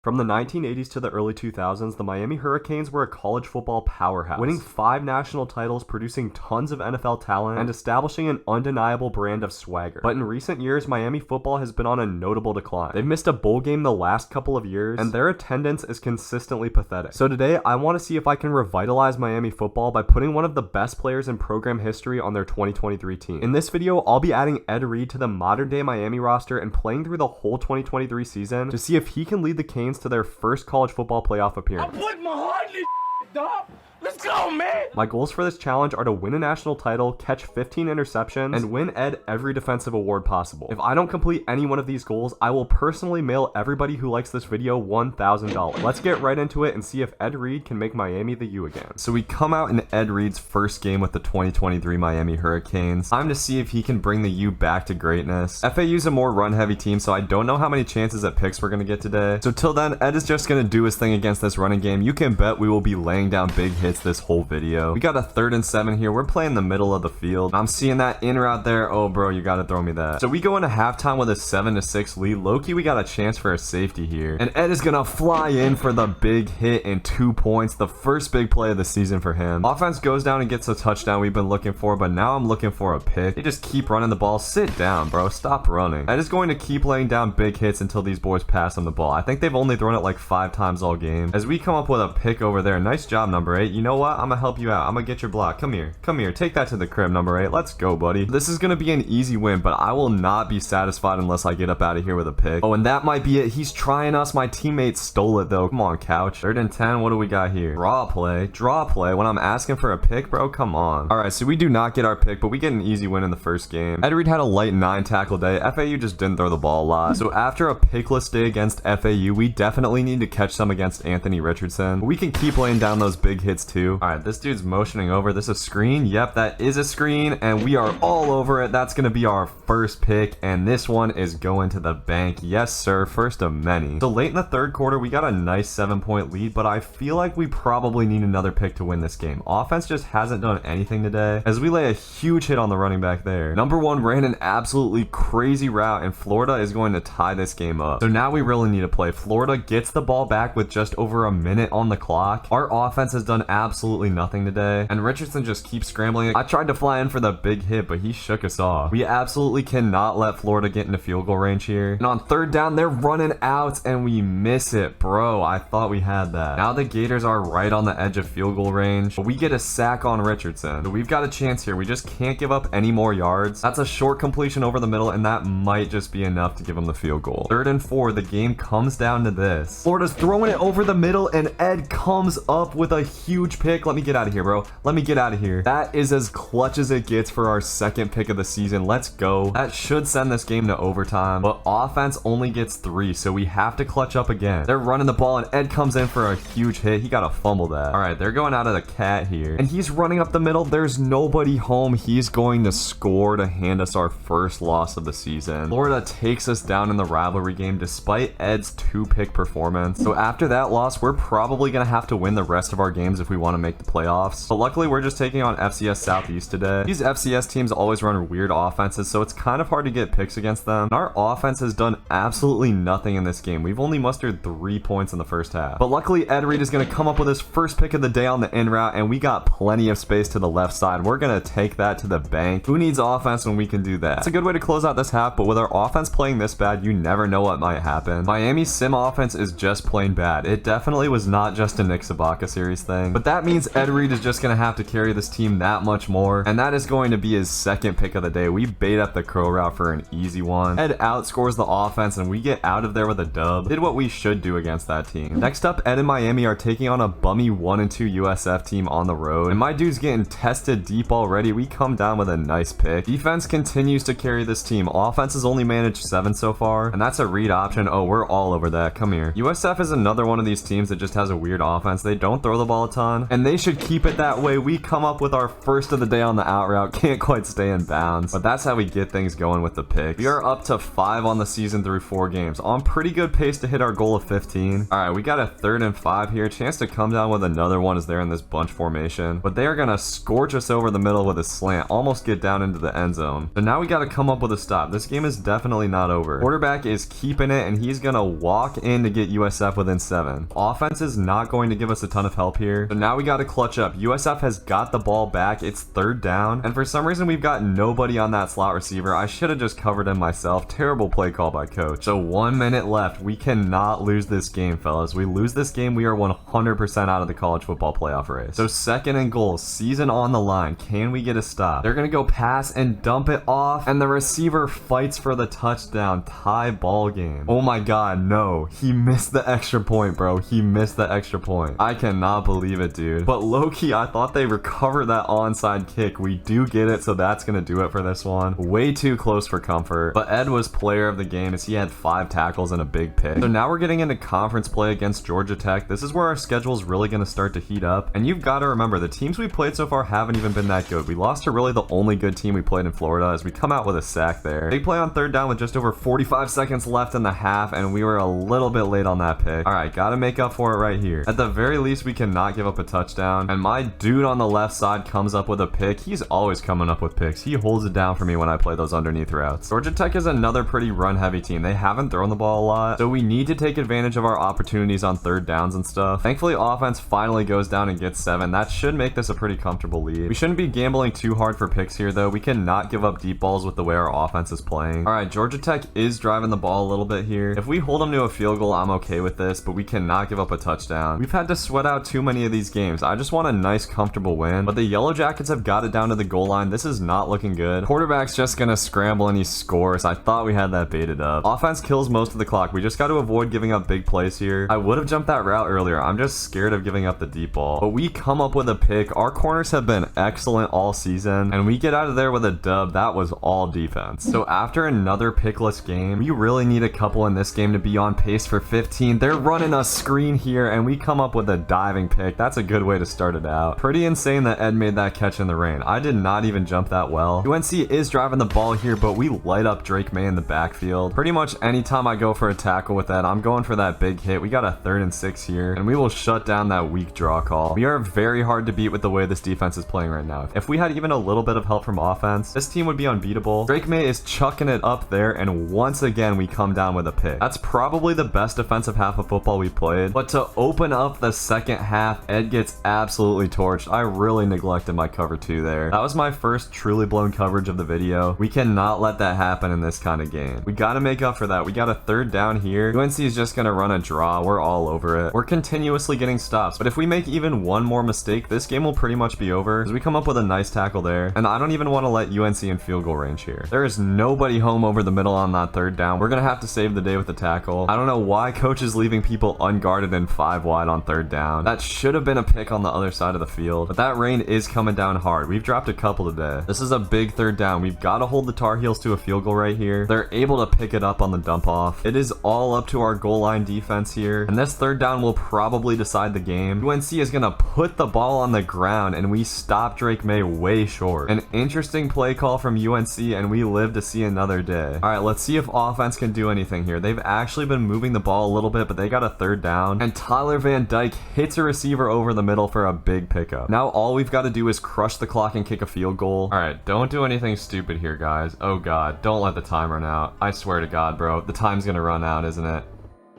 From the 1980s to the early 2000s, the Miami Hurricanes were a college football powerhouse, winning 5 national titles, producing tons of NFL talent, and establishing an undeniable brand of swagger. But in recent years, Miami football has been on a notable decline. They've missed a bowl game the last couple of years, and their attendance is consistently pathetic. So today, I want to see if I can revitalize Miami football by putting one of the best players in program history on their 2023 team. In this video, I'll be adding Ed Reed to the modern-day Miami roster and playing through the whole 2023 season to see if he can lead the Canes to their first college football playoff appearance. I put my heart in this dog. Let's go, man! My goals for this challenge are to win a national title, catch 15 interceptions, and win Ed every defensive award possible. If I don't complete any one of these goals, I will personally mail everybody who likes this video $1,000. Let's get right into it and see if Ed Reed can make Miami the U again. So we come out in Ed Reed's first game with the 2023 Miami Hurricanes. Time to see if he can bring the U back to greatness. FAU's a more run-heavy team, so I don't know how many chances at picks we're going to get today. So till then, Ed is just going to do his thing against this running game. You can bet we will be laying down big hits this whole video. We got a 3rd and 7 here. We're playing the middle of the field. I'm seeing that in route there. Oh, bro, you gotta throw me that. So we go into halftime with a 7-6 lead. Low-key, we got a chance for a safety here. And Ed is gonna fly in for the big hit and 2 points. The first big play of the season for him. Offense goes down and gets a touchdown we've been looking for, but now I'm looking for a pick. They just keep running the ball. Sit down, bro. Stop running. Ed is going to keep laying down big hits until these boys pass on the ball. I think they've only thrown it like 5 times all game. As we come up with a pick over there. Nice job, number 8. You know what? I'm gonna help you out. I'm gonna get your block. Come here. Come here. Take that to the crib, number 8. Let's go, buddy. This is gonna be an easy win, but I will not be satisfied unless I get up out of here with a pick. Oh, and that might be it. He's trying us. My teammate stole it, though. Come on, couch. 3rd and 10. What do we got here? Draw play. Draw play. When I'm asking for a pick, bro, come on. All right, so we do not get our pick, but we get an easy win in the first game. Ed Reed had a light 9 tackle day. FAU just didn't throw the ball a lot. So after a pickless day against FAU, we definitely need to catch some against Anthony Richardson. We can keep laying down those big hits, too. All right, this dude's motioning over. This is a screen. Yep, that is a screen, and we are all over it. That's gonna be our first pick, and this one is going to the bank. Yes, sir. First of many. So late in the 3rd quarter, we got a nice 7-point lead, but I feel like we probably need another pick to win this game. Offense just hasn't done anything today, as we lay a huge hit on the running back there. Number 1 ran an absolutely crazy route, and Florida is going to tie this game up. So now we really need to play. Florida gets the ball back with just over a minute on the clock. Our offense has done absolutely nothing today, and Richardson just keeps scrambling. I tried to fly in for the big hit, but he shook us off. We absolutely cannot let Florida get into field goal range here. And on 3rd down, they're running out, and we miss it. Bro, I thought we had that. Now the Gators are right on the edge of field goal range, but we get a sack on Richardson. So we've got a chance here. We just can't give up any more yards. That's a short completion over the middle, and that might just be enough to give them the field goal. 3rd and 4, the game comes down to this. Florida's throwing it over the middle, and Ed comes up with a huge pick. Let me get out of here, bro. Let me get out of here. That is as clutch as it gets for our 2nd pick of the season. Let's go. That should send this game to overtime, but offense only gets 3, so we have to clutch up again. They're running the ball, and Ed comes in for a huge hit. He got to fumble that. All right, they're going out of the cat here, and he's running up the middle. There's nobody home. He's going to score to hand us our first loss of the season. Florida takes us down in the rivalry game despite Ed's 2-pick performance. So after that loss, we're probably going to have to win the rest of our games if we want to make the playoffs. But luckily, we're just taking on FCS Southeast today. These FCS teams always run weird offenses, so it's kind of hard to get picks against them. And our offense has done absolutely nothing in this game. We've only mustered 3 points in the first half. But luckily, Ed Reed is going to come up with his first pick of the day on the in route, and we got plenty of space to the left side. We're going to take that to the bank. Who needs offense when we can do that? It's a good way to close out this half, but with our offense playing this bad, you never know what might happen. Miami's sim offense is just plain bad. It definitely was not just a Nick Sabaka series thing, but that means Ed Reed is just going to have to carry this team that much more, and that is going to be his 2nd pick of the day. We bait up the crow route for an easy one. Ed outscores the offense, and we get out of there with a dub. Did what we should do against that team. Next up, Ed and Miami are taking on a bummy 1-2 USF team on the road, and my dude's getting tested deep already. We come down with a nice pick. Defense continues to carry this team. Offense has only managed 7 so far, and that's a read option. Oh, we're all over that. Come here. USF is another one of these teams that just has a weird offense. They don't throw the ball a ton, on, and they should keep it that way. We come up with our first of the day on the out route. Can't quite stay in bounds, but that's how we get things going with the pick. We are up to 5 on the season through 4 games. On pretty good pace to hit our goal of 15. All right, we got a 3rd and 5 here. Chance to come down with another one as they're in this bunch formation, but they are gonna scorch us over the middle with a slant, almost get down into the end zone. So now we got to come up with a stop. This game is definitely not over. Quarterback is keeping it, and he's gonna walk in to get USF within 7. Offense is not going to give us a ton of help here, so now we got to clutch up. USF has got the ball back. It's 3rd down, and for some reason we've got nobody on that slot receiver. I should have just covered him myself. Terrible play call by coach. So 1 minute left. We cannot lose this game, fellas. We lose this game, we are 100% out of the college football playoff race. So 2nd and goal, season on the line. Can we get a stop? They're gonna go pass and dump it off, and the receiver fights for the touchdown. Tie ball game. Oh my god, no. He missed the extra point, bro. He missed the extra point. I cannot believe it, dude. But low-key, I thought they recovered that onside kick. We do get it, so that's gonna do it for this one. Way too close for comfort. But Ed was player of the game as he had 5 tackles and a big pick. So now we're getting into conference play against Georgia Tech. This is where our schedule is really gonna start to heat up. And you've got to remember, the teams we played so far haven't even been that good. We lost to really the only good team we played in Florida as we come out with a sack there. Big play on 3rd down with just over 45 seconds left in the half, and we were a little bit late on that pick. All right, gotta make up for it right here. At the very least, we cannot give up a touchdown, and my dude on the left side comes up with a pick. He's always coming up with picks. He holds it down for me when I play those underneath routes. Georgia Tech is another pretty run-heavy team. They haven't thrown the ball a lot, so we need to take advantage of our opportunities on 3rd downs and stuff. Thankfully, offense finally goes down and gets 7. That should make this a pretty comfortable lead. We shouldn't be gambling too hard for picks here, though. We cannot give up deep balls with the way our offense is playing. All right, Georgia Tech is driving the ball a little bit here. If we hold them to a field goal, I'm okay with this, but we cannot give up a touchdown. We've had to sweat out too many of these games. I just want a nice, comfortable win, but the Yellow Jackets have got it down to the goal line. This is not looking good. Quarterback's just gonna scramble and he scores. I thought we had that baited up. Offense kills most of the clock. We just got to avoid giving up big plays here. I would have jumped that route earlier. I'm just scared of giving up the deep ball, but we come up with a pick. Our corners have been excellent all season, and we get out of there with a dub. That was all defense. So after another pickless game, we really need a couple in this game to be on pace for 15. They're running a screen here, and we come up with a diving pick. That's a good way to start it out. Pretty insane that Ed made that catch in the rain. I did not even jump that well. UNC is driving the ball here, but we light up Drake May in the backfield. Pretty much anytime I go for a tackle with Ed, I'm going for that big hit. We got a 3rd and 6 here, and we will shut down that weak draw call. We are very hard to beat with the way this defense is playing right now. If we had even a little bit of help from offense, this team would be unbeatable. Drake May is chucking it up there, and once again we come down with a pick. That's probably the best defensive half of football we played, but to open up the second half, Ed gets absolutely torched. I really neglected my cover 2 there. That was my first truly blown coverage of the video. We cannot let that happen in this kind of game. We got to make up for that. We got a 3rd down here. UNC is just gonna run a draw. We're all over it. We're continuously getting stops, but if we make even one more mistake, this game will pretty much be over as we come up with a nice tackle there, and I don't even want to let UNC in field goal range here. There is nobody home over the middle on that 3rd down. We're gonna have to save the day with the tackle. I don't know why coach is leaving people unguarded and 5 wide on 3rd down. That should have been a pick on the other side of the field, but that rain is coming down hard. We've dropped a couple today. This is a big 3rd down. We've got to hold the Tar Heels to a field goal right here. They're able to pick it up on the dump off. It is all up to our goal line defense here, and this 3rd down will probably decide the game. UNC is gonna put the ball on the ground, and we stop Drake May way short. An interesting play call from UNC, and we live to see another day. All right, let's see if offense can do anything here. They've actually been moving the ball a little bit, but they got a 3rd down, and Tyler Van Dyke hits a receiver over the middle for a big pickup. Now all we've got to do is crush the clock and kick a field goal. All right, don't do anything stupid here, guys. Oh god, don't let the time run out. I swear to god, bro, the time's gonna run out, isn't it?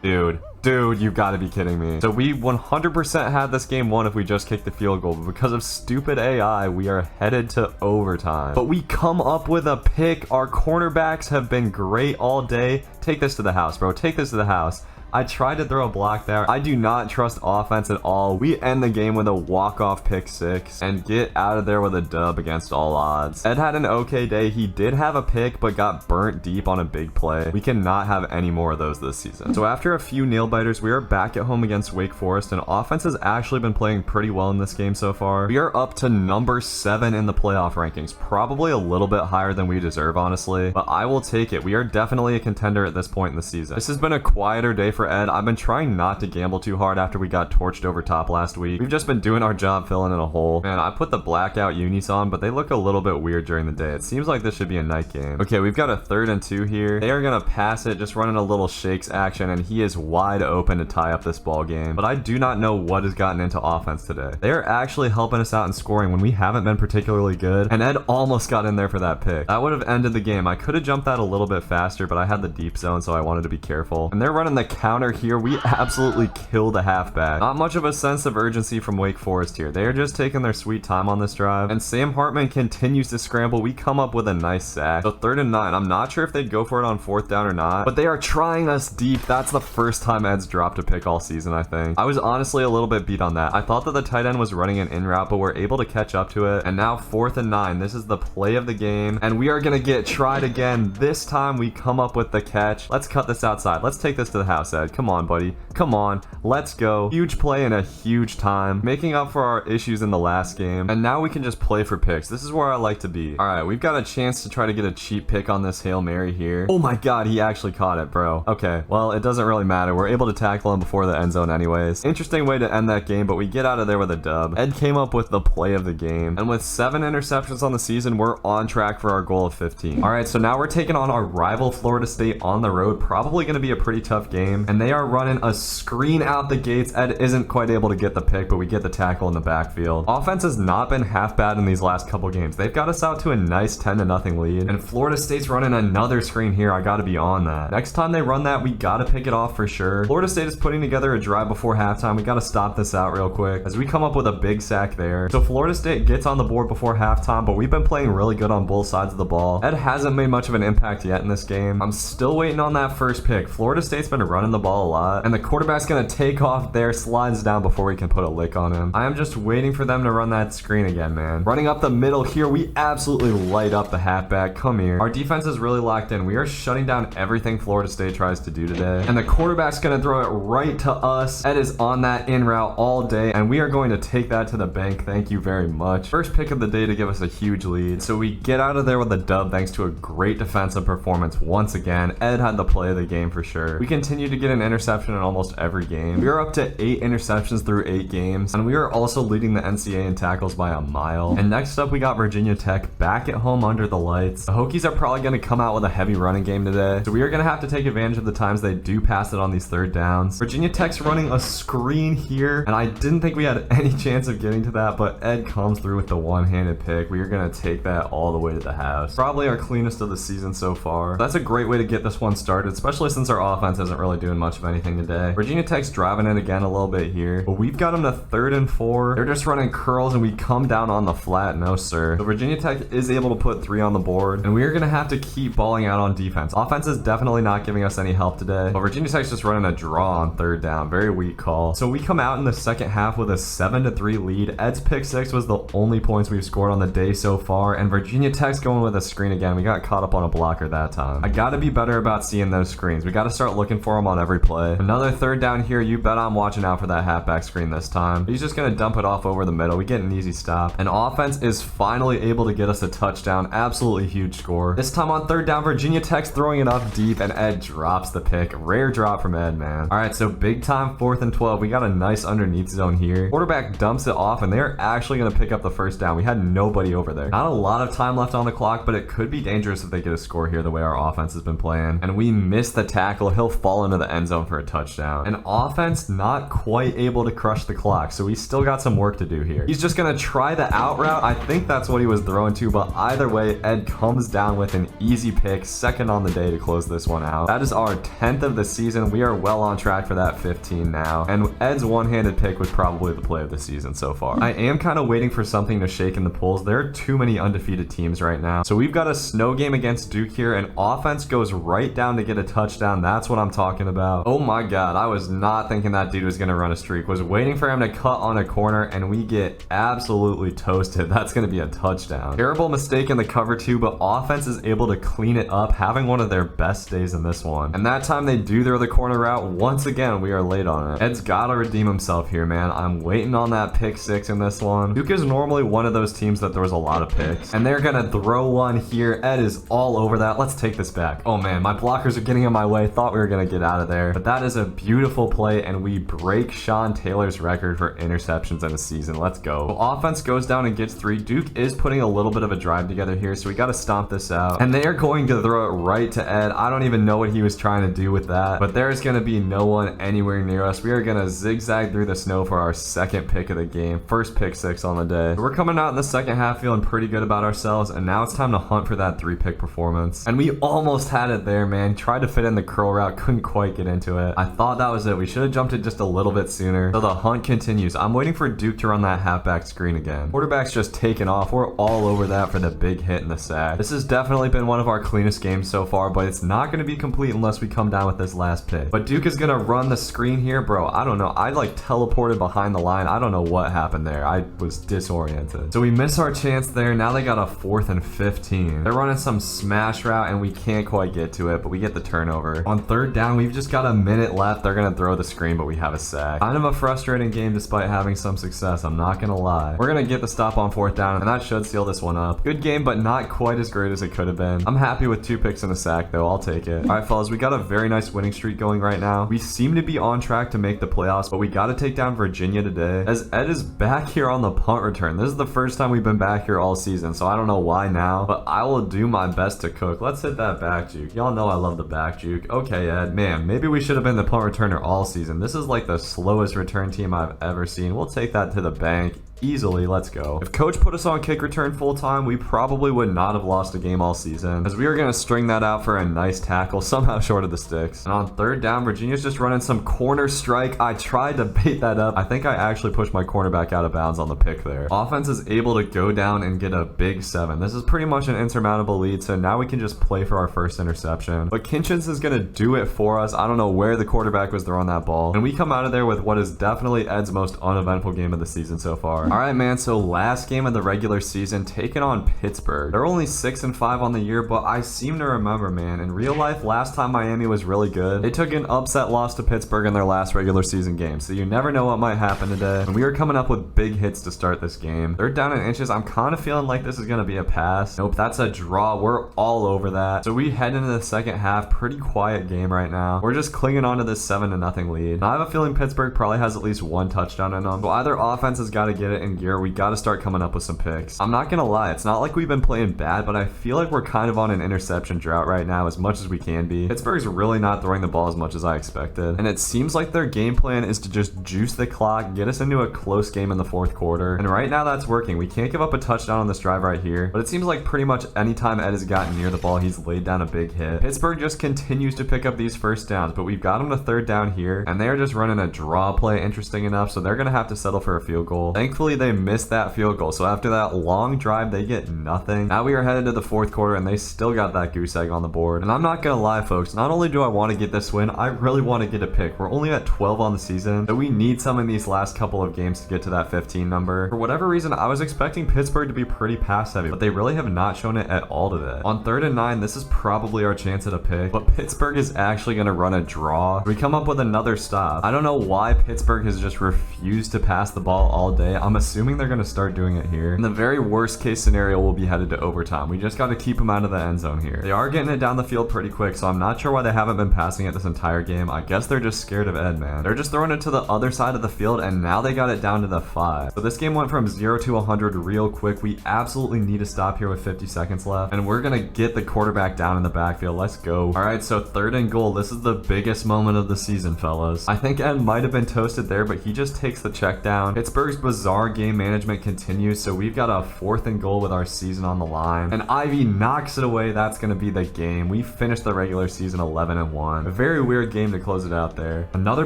Dude, you've got to be kidding me. So we 100% had this game won if we just kicked the field goal, but because of stupid AI, we are headed to overtime. But we come up with a pick. Our cornerbacks have been great all day. Take this to the house, bro. Take this to the house. I tried to throw a block there. I do not trust offense at all. We end the game with a walk-off pick 6 and get out of there with a dub against all odds. Ed had an okay day. He did have a pick, but got burnt deep on a big play. We cannot have any more of those this season. So after a few nail-biters, we are back at home against Wake Forest, and offense has actually been playing pretty well in this game so far. We are up to number 7 in the playoff rankings, probably a little bit higher than we deserve, honestly, but I will take it. We are definitely a contender at this point in the season. This has been a quieter day for for Ed. I've been trying not to gamble too hard after we got torched over top last week. We've just been doing our job filling in a hole. Man, I put the blackout unis on, but they look a little bit weird during the day. It seems like this should be a night game. Okay, we've got a 3rd and 2 here. They are gonna pass it, just running a little shakes action, and he is wide open to tie up this ball game. But I do not know what has gotten into offense today. They are actually helping us out in scoring when we haven't been particularly good, and Ed almost got in there for that pick. That would have ended the game. I could have jumped that a little bit faster, but I had the deep zone, so I wanted to be careful. And they're running the counter here. We absolutely killed a halfback. Not much of a sense of urgency from Wake Forest here. They are just taking their sweet time on this drive, and Sam Hartman continues to scramble. We come up with a nice sack. So 3rd and 9. I'm not sure if they'd go for it on 4th down or not, but they are trying us deep. That's the first time Ed's dropped a pick all season, I think. I was honestly a little bit beat on that. I thought that the tight end was running an in route, but we're able to catch up to it. And now 4th and 9. This is the play of the game, and we are gonna get tried again. This time we come up with the catch. Let's cut this outside. Let's take this to the house, Ed. Come on, buddy. Come on. Let's go. Huge play in a huge time, making up for our issues in the last game. And now we can just play for picks. This is where I like to be. All right, we've got a chance to try to get a cheap pick on this Hail Mary here. Oh my God, he actually caught it, bro. Okay, well, it doesn't really matter. We're able to tackle him before the end zone anyways. Interesting way to end that game, but we get out of there with a dub. Ed came up with the play of the game, and with 7 interceptions on the season, we're on track for our goal of 15. All right, so now we're taking on our rival Florida State on the road. Probably going to be a pretty tough game, and they are running a screen out the gates. Ed isn't quite able to get the pick, but we get the tackle in the backfield. Offense has not been half bad in these last couple games. They've got us out to a nice 10-0 lead, and Florida State's running another screen here. I got to be on that. Next time they run that, we got to pick it off for sure. Florida State is putting together a drive before halftime. We got to stop this out real quick as we come up with a big sack there. So Florida State gets on the board before halftime, but we've been playing really good on both sides of the ball. Ed hasn't made much of an impact yet in this game. I'm still waiting on that first pick. Florida State's been running the ball a lot, and the quarterback's going to take off there, slides down before we can put a lick on him. I am just waiting for them to run that screen again, man. Running up the middle here, we absolutely light up the halfback. Come here. Our defense is really locked in. We are shutting down everything Florida State tries to do today, and the quarterback's going to throw it right to us. Ed is on that in route all day, and we are going to take that to the bank. Thank you very much. First pick of the day to give us a huge lead, so we get out of there with a dub thanks to a great defensive performance once again. Ed had the play of the game for sure. We continue to get an interception in almost every game. We are up to 8 interceptions through 8 games, and we are also leading the NCAA in tackles by a mile. And next up, we got Virginia Tech back at home under the lights. The Hokies are probably going to come out with a heavy running game today, so we are going to have to take advantage of the times they do pass it on these 3rd downs. Virginia Tech's running a screen here, and I didn't think we had any chance of getting to that, but Ed comes through with the one-handed pick. We are going to take that all the way to the house. Probably our cleanest of the season so far. That's a great way to get this one started, especially since our offense isn't really doing much of anything today. Virginia Tech's driving it again a little bit here, but we've got them to 3rd and 4. They're just running curls, and we come down on the flat. No, sir. So Virginia Tech is able to put 3 on the board, and we are going to have to keep balling out on defense. Offense is definitely not giving us any help today, but Virginia Tech's just running a draw on 3rd down. Very weak call. So we come out in the second half with a 7-3 lead. Ed's pick 6 was the only points we've scored on the day so far, and Virginia Tech's going with a screen again. We got caught up on a blocker that time. I got to be better about seeing those screens. We got to start looking for them on every play. Another 3rd down here. You bet I'm watching out for that halfback screen this time. He's just going to dump it off over the middle. We get an easy stop, and offense is finally able to get us a touchdown. Absolutely huge score. This time on 3rd down, Virginia Tech's throwing it up deep, and Ed drops the pick. Rare drop from Ed, man. All right, so big time 4th and 12. We got a nice underneath zone here. Quarterback dumps it off, and they're actually going to pick up the 1st down. We had nobody over there. Not a lot of time left on the clock, but it could be dangerous if they get a score here the way our offense has been playing. And we miss the tackle. He'll fall into the end zone for a touchdown. And offense not quite able to crush the clock, so we still got some work to do here. He's just going to try the out route. I think that's what he was throwing to, but either way, Ed comes down with an easy pick, 2nd on the day to close this one out. That is our 10th of the season. We are well on track for that 15 now, and Ed's one-handed pick was probably the play of the season so far. I am kind of waiting for something to shake in the polls. There are too many undefeated teams right now. So we've got a snow game against Duke here, and offense goes right down to get a touchdown. That's what I'm talking about. Oh my God, I was not thinking that dude was going to run a streak. Was waiting for him to cut on a corner, and we get absolutely toasted. That's going to be a touchdown. Terrible mistake in the cover 2, but offense is able to clean it up, having one of their best days in this one. And that time they do throw the corner route. Once again, we are late on it. Ed's got to redeem himself here, man. I'm waiting on that pick 6 in this one. Duke is normally one of those teams that throws a lot of picks, and they're going to throw one here. Ed is all over that. Let's take this back. Oh man, my blockers are getting in my way. Thought we were going to get out of there. But that is a beautiful play, and we break Sean Taylor's record for interceptions in a season. Let's go. So offense goes down and gets 3. Duke is putting a little bit of a drive together here, so we got to stomp this out. And they are going to throw it right to Ed. I don't even know what he was trying to do with that, but there's going to be no one anywhere near us. We are going to zigzag through the snow for our second pick of the game. First pick 6 on the day. So we're coming out in the second half feeling pretty good about ourselves, and now it's time to hunt for that 3-pick performance. And we almost had it there, man. Tried to fit in the curl route, couldn't quite get into it. I thought that was it. We should have jumped it just a little bit sooner. So the hunt continues. I'm waiting for Duke to run that halfback screen again. Quarterback's just taking off. We're all over that for the big hit and the sack. This has definitely been one of our cleanest games so far, but it's not going to be complete unless we come down with this last pick. But Duke is going to run the screen here. Bro, I don't know. I like teleported behind the line. I don't know what happened there. I was disoriented. So we miss our chance there. Now they got a 4th and 15. They're running some smash route and we can't quite get to it, but we get the turnover. On 3rd down, we've just got a minute left. They're going to throw the screen, but we have a sack. Kind of a frustrating game despite having some success. I'm not going to lie. We're going to get the stop on 4th down, and that should seal this one up. Good game, but not quite as great as it could have been. I'm happy with 2 picks and a sack, though. I'll take it. All right, fellas, we got a very nice winning streak going right now. We seem to be on track to make the playoffs, but we got to take down Virginia today, as Ed is back here on the punt return. This is the first time we've been back here all season, so I don't know why now, but I will do my best to cook. Let's hit that back juke. Y'all know I love the back juke. Okay, Ed, man, maybe we should have been the punt returner all season. This is like the slowest return team I've ever seen. We'll take that to the bank easily. Let's go. If coach put us on kick return full time, we probably would not have lost a game all season, as we are going to string that out for a nice tackle, somehow short of the sticks. And on 3rd down, Virginia's just running some corner strike. I tried to bait that up. I think I actually pushed my cornerback out of bounds on the pick there. Offense is able to go down and get a big 7. This is pretty much an insurmountable lead, so now we can just play for our first interception. But Kinchins is going to do it for us. I don't know where the quarterback was throwing that ball, and we come out of there with what is definitely Ed's most uneventful game of the season so far. All right, man, so last game of the regular season, taking on Pittsburgh. They're only 6-5 on the year, but I seem to remember, man, in real life, last time Miami was really good, they took an upset loss to Pittsburgh in their last regular season game, so you never know what might happen today. And we are coming up with big hits to start this game. 3rd down and inches. I'm kind of feeling like this is going to be a pass. Nope, that's a draw. We're all over that. So we head into the second half. Pretty quiet game right now. We're just clinging on to this 7-0 lead. And I have a feeling Pittsburgh probably has at least 1 touchdown in them. So either offense has got to get it in gear. We got to start coming up with some picks. I'm not gonna lie, it's not like we've been playing bad, but I feel like we're kind of on an interception drought right now, as much as we can be. Pittsburgh's really not throwing the ball as much as I expected, and it seems like their game plan is to just juice the clock, get us into a close game in the 4th quarter, and right now that's working. We can't give up a touchdown on this drive right here, but it seems like pretty much anytime Ed has gotten near the ball, he's laid down a big hit. Pittsburgh just continues to pick up these first downs, but we've got them to 3rd down here, and they are just running a draw play, interesting enough, so they're gonna have to settle for a field goal. Thankfully, they missed that field goal, so after that long drive, they get nothing. Now we are headed to the 4th quarter, and they still got that goose egg on the board. And I'm not gonna lie, folks, not only do I want to get this win, I really want to get a pick. We're only at 12 on the season, so we need some in these last couple of games to get to that 15 number. For whatever reason, I was expecting Pittsburgh to be pretty pass heavy, but they really have not shown it at all today. On 3rd and 9, this is probably our chance at a pick, but Pittsburgh is actually gonna run a draw. We come up with another stop. I don't know why Pittsburgh has just refused to pass the ball all day. I'm assuming they're gonna start doing it here. In the very worst case scenario, we'll be headed to overtime. We just got to keep them out of the end zone here. They are getting it down the field pretty quick, so I'm not sure why they haven't been passing it this entire game. I guess they're just scared of Ed, man. They're just throwing it to the other side of the field, and now they got it down to the 5. So this game went from 0 to 100 real quick. We absolutely need to stop here with 50 seconds left, and we're gonna get the quarterback down in the backfield. Let's go. All right, so 3rd and goal. This is the biggest moment of the season, fellas. I think Ed might have been toasted there, but he just takes the check down. Pittsburgh's bizarre game management continues, so we've got a 4th and goal with our season on the line, and Ivy knocks it away. That's gonna be the game. We finished the regular season 11-1. A very weird game to close it out there. Another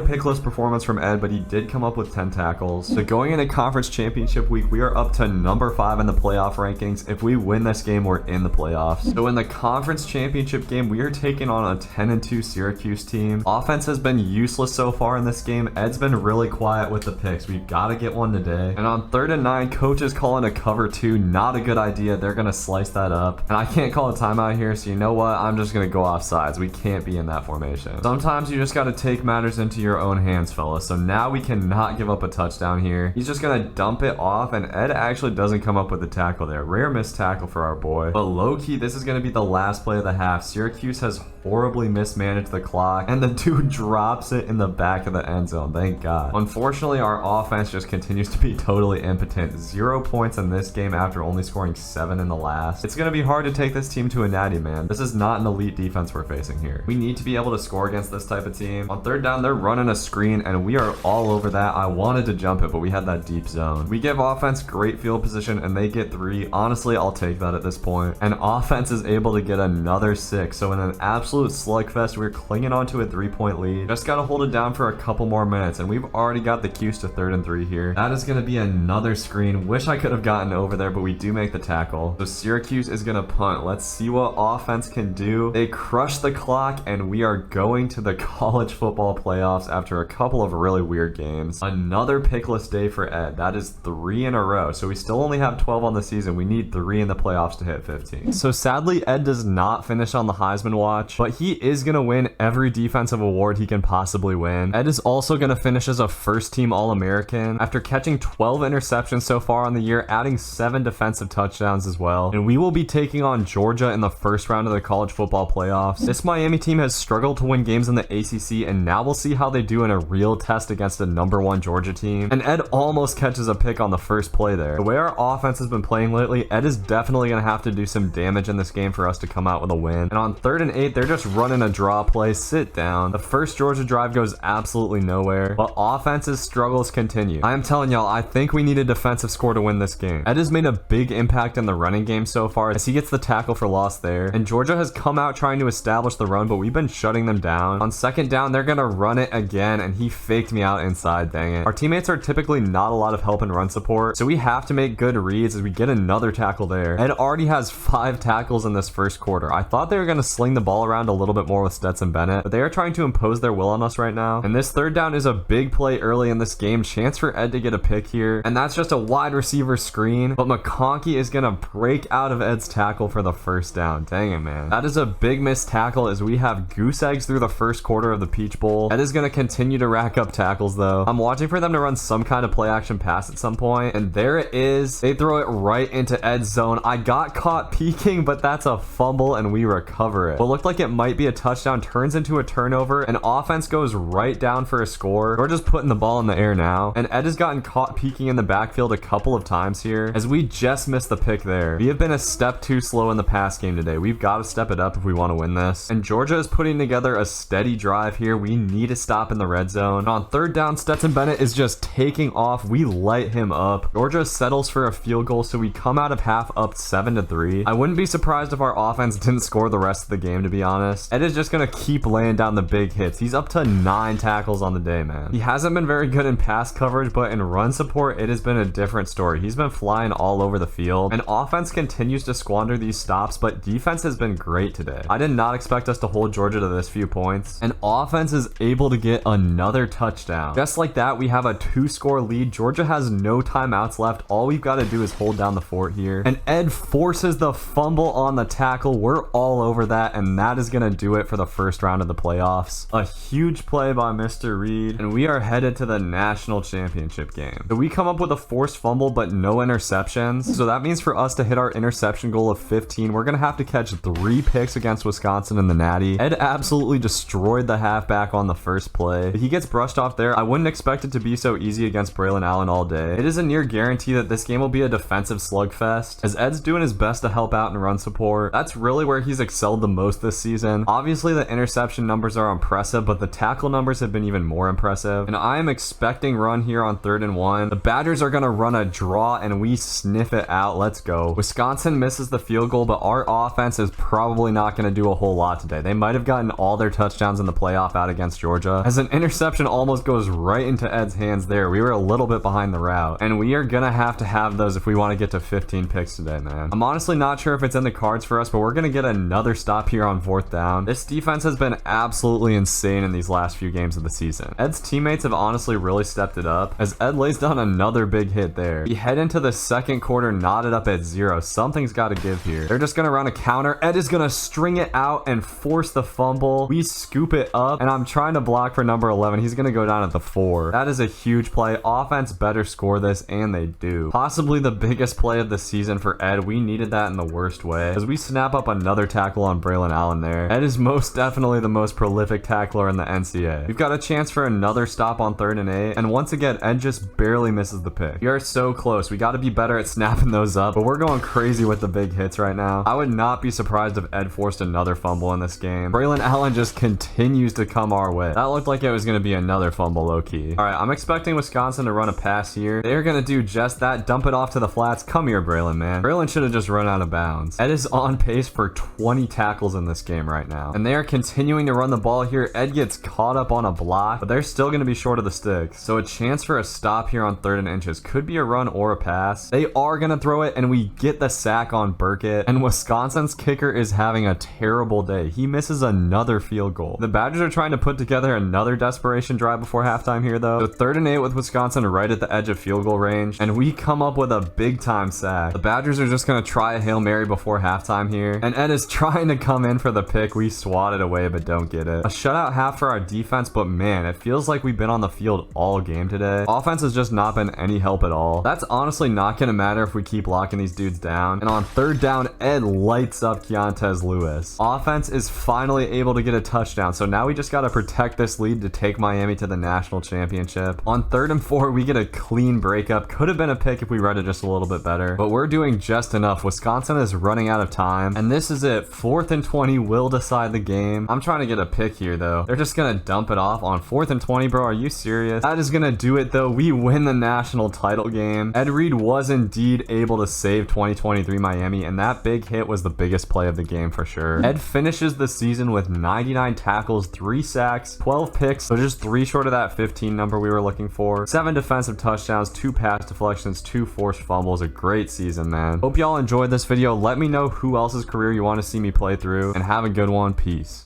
pickless performance from Ed, but he did come up with 10 tackles. So going into conference championship week, we are up to number 5 in the playoff rankings. If we win this game, we're in the playoffs. So in the conference championship game, we are taking on a 10-2 Syracuse team. Offense has been useless so far in this game. Ed's been really quiet with the picks. We've got to get one today, and And on 3rd and 9, coach is calling a cover 2. Not a good idea. They're going to slice that up. And I can't call a timeout here, so you know what? I'm just going to go off sides. We can't be in that formation. Sometimes you just got to take matters into your own hands, fellas. So now we cannot give up a touchdown here. He's just going to dump it off, and Ed actually doesn't come up with the tackle there. Rare missed tackle for our boy. But low-key, this is going to be the last play of the half. Syracuse has horribly mismanaged the clock, and the dude drops it in the back of the end zone. Thank God. Unfortunately, our offense just continues to be totally impotent. 0 points in this game after only scoring 7 in the last. It's going to be hard to take this team to a natty, man. This is not an elite defense we're facing here. We need to be able to score against this type of team. On 3rd down, they're running a screen, and we are all over that. I wanted to jump it, but we had that deep zone. We give offense great field position, and they get 3. Honestly, I'll take that at this point. And offense is able to get another 6. So in an absolute slugfest, we're clinging onto a 3-point lead. Just got to hold it down for a couple more minutes, and we've already got the Q's to 3rd and 3 here. That is going to be another screen. Wish I could have gotten over there, but we do make the tackle. So Syracuse is going to punt. Let's see what offense can do. They crush the clock, and we are going to the college football playoffs after a couple of really weird games. Another pickless day for Ed. That is 3 in a row. So we still only have 12 on the season. We need 3 in the playoffs to hit 15. So sadly, Ed does not finish on the Heisman watch, but he is going to win every defensive award he can possibly win. Ed is also going to finish as a first-team All-American after catching 12 interceptions so far on the year, adding 7 defensive touchdowns as well. And we will be taking on Georgia in the first round of the college football playoffs. This Miami team has struggled to win games in the ACC, and now we'll see how they do in a real test against a #1 Georgia team. And Ed almost catches a pick on the first play there. The way our offense has been playing lately, Ed is definitely going to have to do some damage in this game for us to come out with a win. And on 3rd and 8, they're just running a draw play. Sit down. The first Georgia drive goes absolutely nowhere, but offense's struggles continue. I am telling y'all, I think we need a defensive score to win this game. Ed has made a big impact in the running game so far as he gets the tackle for loss there, and Georgia has come out trying to establish the run, but we've been shutting them down. On 2nd down, they're gonna run it again, and he faked me out inside. Dang it. Our teammates are typically not a lot of help in run support, so we have to make good reads as we get another tackle there. Ed already has 5 tackles in this first quarter. I thought they were gonna sling the ball around a little bit more with Stetson Bennett, but they are trying to impose their will on us right now. And this 3rd down is a big play early in this game. Chance for Ed to get a pick here, and that's just a wide receiver screen, but McConkey is gonna break out of Ed's tackle for the 1st down. Dang it, man. That is a big missed tackle as we have goose eggs through the first quarter of the Peach Bowl. Ed is gonna continue to rack up tackles though. I'm watching for them to run some kind of play action pass at some point, and there it is. They throw it right into Ed's zone. I got caught peeking, but that's a fumble and we recover it. What looked like it might be a touchdown turns into a turnover, and offense goes right down for a score. We're just putting the ball in the air now, and Ed has gotten caught peeking in the backfield a couple of times here as we just missed the pick there. We have been a step too slow in the pass game today. We've got to step it up if we want to win this, and Georgia is putting together a steady drive here. We need to stop in the red zone. And on 3rd down, Stetson Bennett is just taking off. We light him up. Georgia settles for a field goal, so we come out of half up 7-3. I wouldn't be surprised if our offense didn't score the rest of the game, to be honest. Ed is just gonna keep laying down the big hits. He's up to 9 tackles on the day, man. He hasn't been very good in pass coverage, but in run support, it has been a different story. He's been flying all over the field, and offense continues to squander these stops, but defense has been great today. I did not expect us to hold Georgia to this few points, and offense is able to get another touchdown. Just like that, we have a 2-score lead. Georgia has no timeouts left. All we've got to do is hold down the fort here, and Ed forces the fumble on the tackle. We're all over that, and that is going to do it for the first round of the playoffs. A huge play by Mr. Reed, and we are headed to the national championship game. So we come up with a forced fumble, but no interceptions. So that means for us to hit our interception goal of 15, we're going to have to catch 3 picks against Wisconsin in the Natty. Ed absolutely destroyed the halfback on the first play. He gets brushed off there. I wouldn't expect it to be so easy against Braylon Allen all day. It is a near guarantee that this game will be a defensive slugfest, as Ed's doing his best to help out in run support. That's really where he's excelled the most this season. Obviously, the interception numbers are impressive, but the tackle numbers have been even more impressive. And I am expecting run here on 3rd and 1. The Badgers are going to run a draw, and we sniff it out. Let's go. Wisconsin misses the field goal, but our offense is probably not going to do a whole lot today. They might have gotten all their touchdowns in the playoff out against Georgia, as an interception almost goes right into Ed's hands there. We were a little bit behind the route, and we are going to have those if we want to get to 15 picks today, man. I'm honestly not sure if it's in the cards for us, but we're going to get another stop here on 4th down. This defense has been absolutely insane in these last few games of the season. Ed's teammates have honestly really stepped it up, as Ed lays down another big hit there. We head into the second quarter knotted up at 0. Something's got to give here. They're just going to run a counter. Ed is going to string it out and force the fumble. We scoop it up, and I'm trying to block for number 11. He's going to go down at the 4. That is a huge play. Offense better score this, and they do. Possibly the biggest play of the season for Ed. We needed that in the worst way, as we snap up another tackle on Braylon Allen there. Ed is most definitely the most prolific tackler in the NCAA. We've got a chance for another stop on 3rd and 8, and once again, Ed just barely misses the pick. We are so close. We got to be better at snapping those up, but we're going crazy with the big hits right now. I would not be surprised if Ed forced another fumble in this game. Braylon Allen just continues to come our way. That looked like it was going to be another fumble low-key. All right, I'm expecting Wisconsin to run a pass here. They're going to do just that. Dump it off to the flats. Come here, Braylon, man. Braylon should have just run out of bounds. Ed is on pace for 20 tackles in this game right now, and they are continuing to run the ball here. Ed gets caught up on a block, but they're still going to be short of the sticks. So a chance for a stop here on 3rd and inches. Could be a run or a pass. They are going to throw it, and we get the sack on Burkett, and Wisconsin's kicker is having a terrible day. He misses another field goal. The Badgers are trying to put together another desperation drive before halftime here, though. So 3rd and 8 with Wisconsin right at the edge of field goal range, and we come up with a big time sack. The Badgers are just going to try a Hail Mary before halftime here, and Ed is trying to come in for the pick. We swat it away, but don't get it. A shutout half for our defense, but man, it feels like we've been on the field all game today. Offense has just not been any help at all. That's honestly not going to matter if we keep locking these dudes down. And on 3rd down, Ed lights up Keontez Lewis. Offense is finally able to get a touchdown, so now we just got to protect this lead to take Miami to the national championship. On 3rd and 4, we get a clean breakup. Could have been a pick if we read it just a little bit better, but we're doing just enough. Wisconsin is running out of time, and this is it. 4th and 20 will decide the game. I'm trying to get a pick here, though. They're just going to dump it off on 4th and 20, bro. Are you serious? That is going to do it, though. We win the national title game. Ed Reed was indeed able to save 2023 Miami, and that big hit was the biggest play of the game for sure. Ed finishes the season with 99 tackles, 3 sacks, 12 picks, so just 3 short of that 15 number we were looking for. 7 defensive touchdowns, 2 pass deflections, 2 forced fumbles. A great season, man. Hope y'all enjoyed this video. Let me know who else's career you want to see me play through, and have a good one. Peace.